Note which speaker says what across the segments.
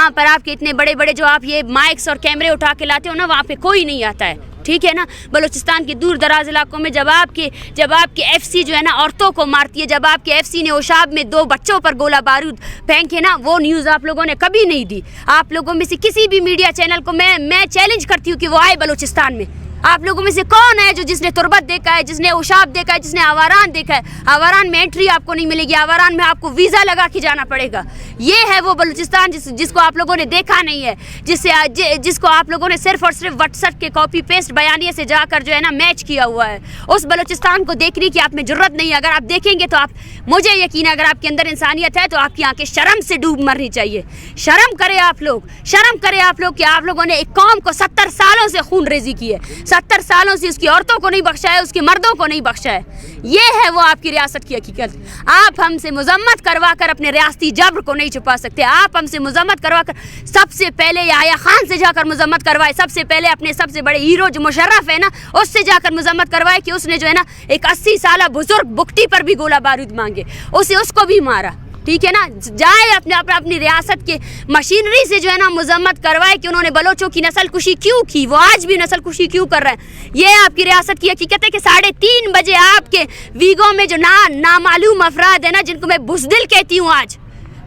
Speaker 1: जहाँ पर आपके इतने बड़े बड़े जो आप ये माइक्स और कैमरे उठा के लाते हो ना, वहाँ पे कोई नहीं आता है, ठीक है ना। बलूचिस्तान के दूर दराज इलाकों में जब आपके एफसी जो है ना औरतों को मारती है, जब आपके एफसी ने ओशाब में 2 बच्चों पर गोला बारूद फेंके ना, वो न्यूज़ आप लोगों ने कभी नहीं दी। आप लोगों में से किसी भी मीडिया चैनल को मैं चैलेंज करती हूँ कि वो आए बलूचिस्तान में। आप लोगों में से कौन है जिसने तुर्बत देखा है, जिसने ओशाब देखा है, जिसने आवारान देखा है? आवारान में एंट्री आपको नहीं मिलेगी, आवारान में आपको वीज़ा लगा के जाना पड़ेगा। ये है वो बलूचिस्तान जिसको आप लोगों ने देखा नहीं है, जिसको आप लोगों ने सिर्फ और सिर्फ व्हाट्सएप के कॉपी पेस्ट बयानिए से जाकर जो है ना मैच किया हुआ है। उस बलूचिस्तान को देखने की आप में ज़रूरत नहीं है। अगर आप देखेंगे तो मुझे यकीन है अगर आपके अंदर इंसानियत है तो आपकी आंखें शर्म से डूब मरनी चाहिए। शर्म करें आप लोग, शर्म करें आप लोग कि आप लोगों ने एक कौम को 70 सालों से खून रेजी की है, 70 सालों से उसकी औरतों को नहीं बख्शा है, उसके मर्दों को नहीं बख्शा है। ये है वो आपकी रियासत की हकीकत। आप हमसे मजम्मत करवा कर अपने रियासती जबर को नहीं छुपा सकते। आप हमसे मजम्मत करवा कर सबसे पहले याया खान से जाकर मजम्मत करवाए, सबसे पहले अपने सबसे बड़े हीरो जो मुशर्रफ है ना उससे जाकर मजम्मत करवाए कि उसने जो है ना एक 80 साल बुजुर्ग बुकटी पर भी गोला बारूद मांगे, उसको भी मारा, ठीक है ना। जाए अपनी रियासत के मशीनरी से जो है ना मजम्मत करवाए कि उन्होंने बलोचों की नस्ल कुशी क्यों की, वो आज भी नस्ल कुशी क्यों कर रहे हैं। ये आपकी रियासत की हकीकत है कि 3:30 बजे आपके वीगो में जो नामालूम अफराद है ना, जिनको मैं बुज़दिल कहती हूँ, आज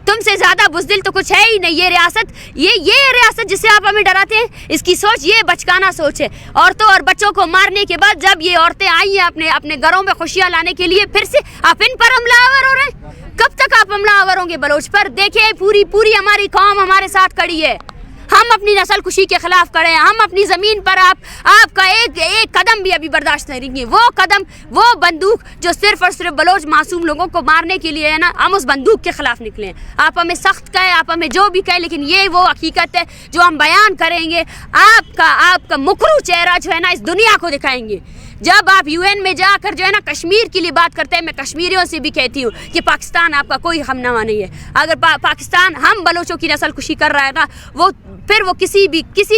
Speaker 1: तुमसे ज़्यादा बुज़दिल तो कुछ है ही नहीं। ये रियासत जिससे आप हमें डराते हैं, इसकी सोच ये बचकाना सोच है। औरतों और बच्चों को मारने के बाद जब ये औरतें आई हैं अपने घरों में खुशियाँ लाने के लिए, फिर से आप इन पर हमलावर हो रहे हैं। कब तक आप हमलावर होंगे बलोच पर? देखिए पूरी हमारी कौम हमारे साथ खड़ी है। हम अपनी नस्ल कुशी के खिलाफ खड़े हैं। हम अपनी ज़मीन पर आपका एक कदम भी अभी बर्दाश्त नहीं करेंगे। वो कदम, वो बंदूक जो सिर्फ और सिर्फ बलोच मासूम लोगों को मारने के लिए है ना, हम उस बंदूक के खिलाफ निकले हैं। आप हमें सख्त कहें, आप हमें जो भी कहें, लेकिन ये वो हकीकत है जो हम बयान करेंगे। आपका मुकरू चेहरा जो है ना इस दुनिया को दिखाएंगे। जब आप यूएन में जाकर जो है ना कश्मीर के लिए बात करते हैं, मैं कश्मीरियों से भी कहती हूँ कि पाकिस्तान आपका कोई हमनवा नहीं है। अगर पाकिस्तान हम बलोचों की नस्ल कुशी कर रहा है ना, फिर वो किसी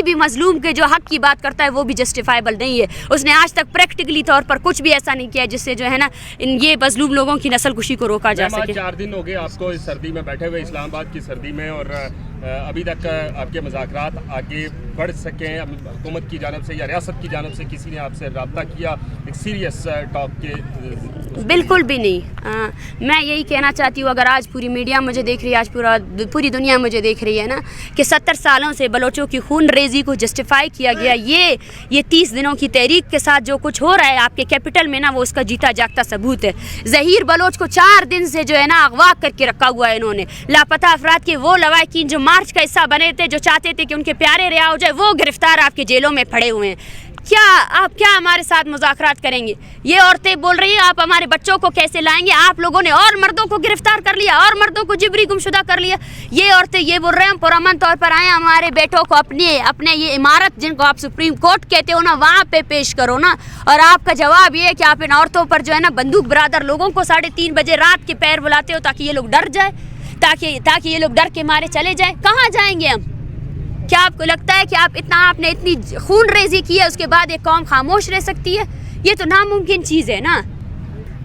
Speaker 1: भी मजलूम के जो हक की बात करता है वो भी जस्टिफाइबल नहीं है। उसने आज तक प्रैक्टिकली तौर पर कुछ भी ऐसा नहीं किया जिससे जो है ना ये मजलूम लोगों की नस्ल कुशी को रोका जा सके।
Speaker 2: 4 दिन हो गए आपको इस सर्दी में बैठे हुए, इस्लामाबाद की सर्दी में, और अभी तक आपके मुज़ाकरात आगे बढ़ सकें हुकूमत की जानिब से या रियासत की जानिब से किसी ने आपसे रब्ता किया एक सीरियस टॉक के?
Speaker 1: बिल्कुल भी नहीं। मैं यही कहना चाहती हूँ, अगर आज पूरी मीडिया मुझे देख रही है, आज पूरी दुनिया मुझे देख रही है ना कि 70 सालों से बलोचों की खून रेजी को जस्टिफाई किया गया, ये 30 दिनों की तहरीक के साथ जो कुछ हो रहा है आपके कैपिटल में ना, वो उसका जीता जागता सबूत है। ज़हीर बलोच को 4 दिन से जो है ना अगवा करके रखा हुआ है इन्होंने। लापता अफराद के वो लवाकिन जो मार्च का हिस्सा बने थे, जो चाहते थे कि उनके प्यारे रिहा हो जाए, वो गिरफ्तार आपके जेलों में पड़े हुए हैं। आप क्या हमारे साथ मुज़ाकरात करेंगे? ये औरतें बोल रही हैं आप हमारे बच्चों को कैसे लाएंगे? आप लोगों ने और मर्दों को गिरफ्तार कर लिया, और मर्दों को जिबरी गुमशुदा कर लिया। ये औरतें ये बोल रहे हैं हम पुरअमन तौर पर आए, हमारे बेटों को अपने ये इमारत जिनको आप सुप्रीम कोर्ट कहते हो ना, वहाँ पे पेश करो ना। और आपका जवाब ये है कि आप इन औरतों पर जो है ना बंदूक बरादर लोगों को 3:30 बजे रात के पैर बुलाते हो ताकि ये लोग डर जाए, ताकि ये लोग डर के मारे चले जाए। कहाँ जाएंगे हम? क्या आपको लगता है कि आपने इतनी खून रेजी की है उसके बाद एक कौम खामोश रह सकती है? ये तो नामुमकिन चीज़ है ना।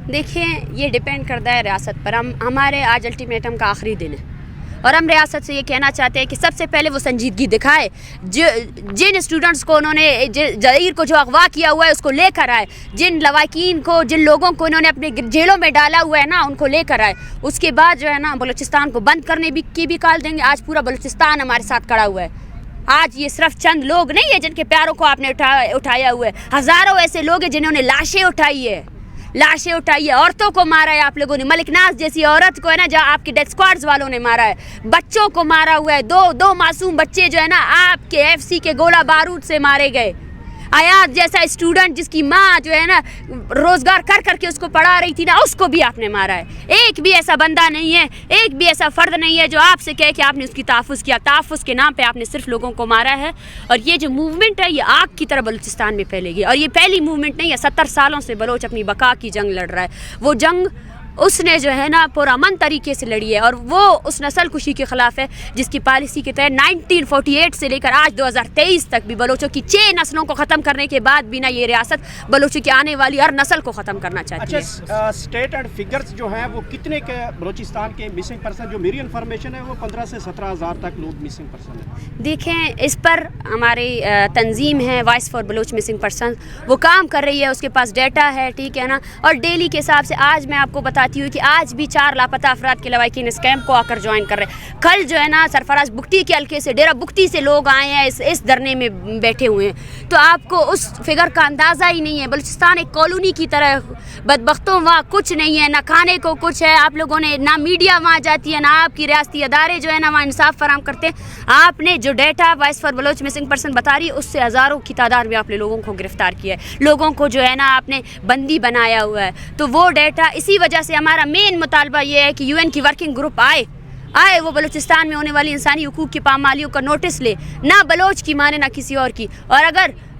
Speaker 1: देखिए ये डिपेंड करता है रियासत पर। हमारे आज अल्टीमेटम का आखिरी दिन है और हम रियासत से ये कहना चाहते हैं कि सबसे पहले वो संजीदगी दिखाए। जिन स्टूडेंट्स को उन्होंने ज़हीर को जो अगवा किया हुआ है उसको लेकर आए, जिन लवाकिन को, जिन लोगों को इन्होंने अपने जेलों में डाला हुआ है ना, उनको लेकर आए। उसके बाद जो है ना बलूचिस्तान को बंद करने की भी कॉल देंगे। आज पूरा बलूचिस्तान हमारे साथ खड़ा हुआ है। आज ये सिर्फ चंद लोग नहीं है जिनके प्यारों को आपने उठाया हुआ है, हज़ारों ऐसे लोग हैं जिन्होंने लाशें उठाई है, औरतों को मारा है आप लोगों ने। मलिक नाज जैसी औरत को है ना, जहाँ आपके डेथ स्क्वाड्स वालों ने मारा है, बच्चों को मारा हुआ है। दो मासूम बच्चे जो है ना आपके एफसी के गोला बारूद से मारे गए। आयात जैसा स्टूडेंट जिसकी माँ जो है ना रोज़गार कर करके उसको पढ़ा रही थी ना, उसको भी आपने मारा है। एक भी ऐसा बंदा नहीं है, एक भी ऐसा फ़र्द नहीं है जो आपसे कहे कि आपने उसकी तहफ़्फ़ुज़ किया। तहफ़्फ़ुज़ के नाम पे आपने सिर्फ लोगों को मारा है। और ये जो मूवमेंट है ये आग की तरह बलूचिस्तान में फैलेगी। और ये पहली मूवमेंट नहीं है, 70 सालों से बलोच अपनी बका की जंग लड़ रहा है। वो जंग उसने जो है ना पुरअमन तरीके से लड़ी है और वो उस नस्ल कुशी के ख़िलाफ़ है जिसकी पॉलिसी के तहत 1948 से लेकर आज 2023 तक भी बलोचों की 6 नस्लों को ख़त्म करने के बाद भी ना ये रियासत बलोचों की आने वाली हर नस्ल को ख़त्म करना चाहती है।
Speaker 3: अच्छा, स्टेट एंड फिगर्स जो हैं वो कितने के बलूचिस्तान के मिसिंग पर्सन, जो मेरी इन्फॉर्मेशन है वो 15 से 17 हज़ार तक लोग मिसिंग पर्सन हैं।
Speaker 1: देखें, इस पर हमारी तंजीम है voice for Baloch missing person, वो काम कर रही है, उसके पास डेटा है, ठीक है ना। और डेली के हिसाब से आज मैं आपको बताती हूँ कि आज भी 4 लापता अफराद के लवाकिन इस कैंप को आकर ज्वाइन कर रहे हैं। कल जो है ना सरफराज बुख्ती के हल्के से डेरा बुख्ती से लोग आए हैं, इस धरने में बैठे हुए हैं। तो आपको उस फिगर का अंदाज़ा ही नहीं है। बलूचिस्तान एक कॉलोनी की तरह, बदबख्तों वहाँ कुछ नहीं है, ना खाने को कुछ है। आप लोगों ने ना मीडिया वहाँ जाती है, ना आपकी रियासती अदारे जो है ना वहाँ इंसाफ फराम करते हैं। आपने जो data voice for Baloch missing person बता रही है उससे हज़ारों की तादाद में आपने लोगों को गिरफ्तार किया है, लोगों को जो है ना आपने बंदी बनाया हुआ है। तो वो डेटा, इसी वजह से हमारा मेन मुतालबा ये है कि UN की वर्किंग ग्रुप आए वो बलूचिस्तान में होने वाली इंसानी हुकूक की पामालियों का नोटिस ले, ना बलोच की माने ना किसी और की। और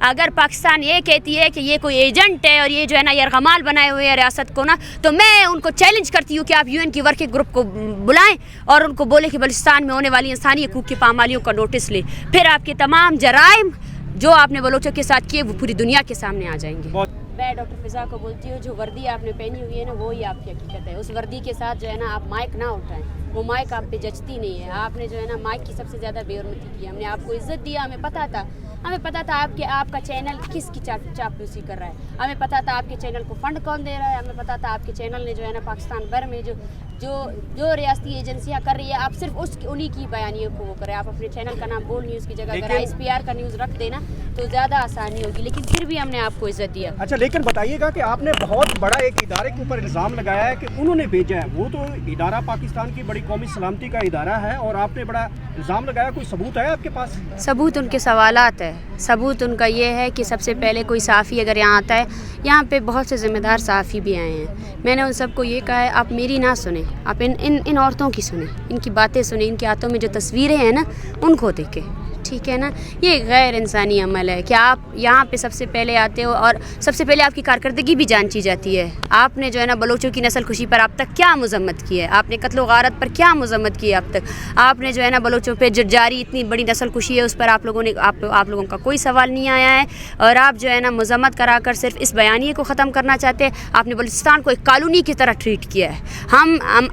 Speaker 1: अगर पाकिस्तान ये कहती है कि ये कोई एजेंट है और ये जो है ना यरगमाल बनाए हुए हैं रियासत को ना, तो मैं उनको चैलेंज करती हूँ कि आप UN की वर्किंग ग्रुप को बुलाएं और उनको बोले कि बलूचिस्तान में होने वाली इंसानी हुकूक की पामालियों का नोटिस ले। फिर आपके तमाम जराइम जो आपने बलोचों के साथ किए वो पूरी दुनिया के सामने आ जाएंगे। मैं डॉक्टर फ़िज़ा को बोलती हूँ, जो वर्दी आपने पहनी हुई है ना वही आपकी हकीकत है। उस वर्दी के साथ जो है ना आप माइक ना उठाएं, वो माइक आप पे जचती नहीं है। आपने जो है ना माइक की सबसे ज़्यादा बेहरमती की। हमने आपको इज़्ज़त दिया, हमें पता था आपका चैनल किसकी चापलूसी कर रहा है, हमें पता था आपके चैनल को फ़ंड कौन दे रहा है, हमें पता था आपके चैनल ने जो है ना पाकिस्तान भर में जो रियासती एजेंसियाँ कर रही है आप सिर्फ उन्हीं की बयानियों को वो करें। आप अपने चैनल का नाम बोल न्यूज़ की जगह अगर ISPR का न्यूज़ रख देना तो ज़्यादा आसानी होगी, लेकिन फिर भी हमने आपको इज़्ज़त दिया।
Speaker 3: अच्छा, लेकिन बताइएगा कि आपने बहुत बड़ा एक इदारे के ऊपर इल्ज़ाम लगाया है कि उन्होंने भेजा है, वो तो इदारा पाकिस्तान की बड़ी कौमी सलामती का इदारा है और आपने बड़ा इल्ज़ाम लगाया। कोई सबूत है आपके पास?
Speaker 1: सबूत उनके सवालात है। सबूत उनका ये है कि सबसे पहले कोई सहाफ़ी अगर यहाँ आता है, यहाँ पे बहुत से ज़िम्मेदार सहाफ़ी भी आए हैं, मैंने उन सबको ये कहा है आप मेरी ना सुने, आप इन औरतों की सुने, इनकी बातें सुने, इनके हाथों में जो तस्वीरें हैं ना उनको देखें, ठीक है ना। ये गैर इंसानी अमल है कि आप यहाँ पे सबसे पहले आते हो और सबसे पहले आपकी कारकर्दगी भी जांची जाती है। आपने जो है ना बलोचों की नस्ल खुशी पर आप तक क्या मजम्मत की है, आपने कत्ल व गारत पर क्या मजम्मत की है अब तक, आपने जो है ना बलोचों पे जो जारी इतनी बड़ी नस्ल खुशी है उस पर आप लोगों का कोई सवाल नहीं आया है। और आप जो है ना मजम्मत करा कर सिर्फ इस बयानिए को ख़त्म करना चाहते हैं। आपने बलूचिस्तान को एक कॉलोनी की तरह ट्रीट किया है।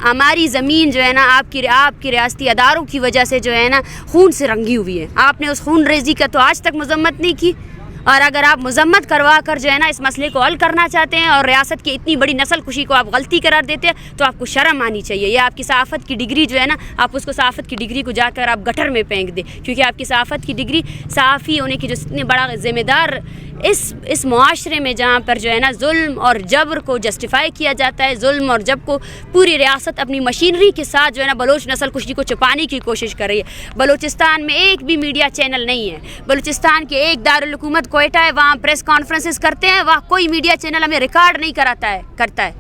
Speaker 1: हमारी ज़मीन जो है ना आपकी रियासती अदारों की वजह से जो है ना खून से रंगी हुई है। आपने उस खून रेजी का तो आज तक मजम्मत नहीं की। और अगर आप मजम्मत करवा कर जो है ना इस मसले को हल करना चाहते हैं और रियासत की इतनी बड़ी नस्ल खुशी को आप गलती करार देते हैं तो आपको शर्म आनी चाहिए। ये आपकी सहाफ़त की डिग्री जो है ना, आप उसको सहाफ़त की डिग्री को जाकर आप गटर में फेंक दें, क्योंकि आपकी सहाफ़त की डिग्री सहाफ़ी होने की जो इतने बड़ा ज़िम्मेदार इस मुआशरे में जहाँ पर जो है ना जुल्म और जबर को जस्टिफाई किया जाता है, जुल्म और जबर को पूरी रियासत अपनी मशीनरी के साथ जो है ना बलोच नस्ल कुशी को छुपाने की कोशिश कर रही है। बलूचिस्तान में एक भी मीडिया चैनल नहीं है। बलूचिस्तान के एक दारुल हुकूमत कोयटा है, वहाँ प्रेस कॉन्फ्रेंसेस करते हैं, वहाँ कोई मीडिया चैनल हमें रिकॉर्ड नहीं करता है।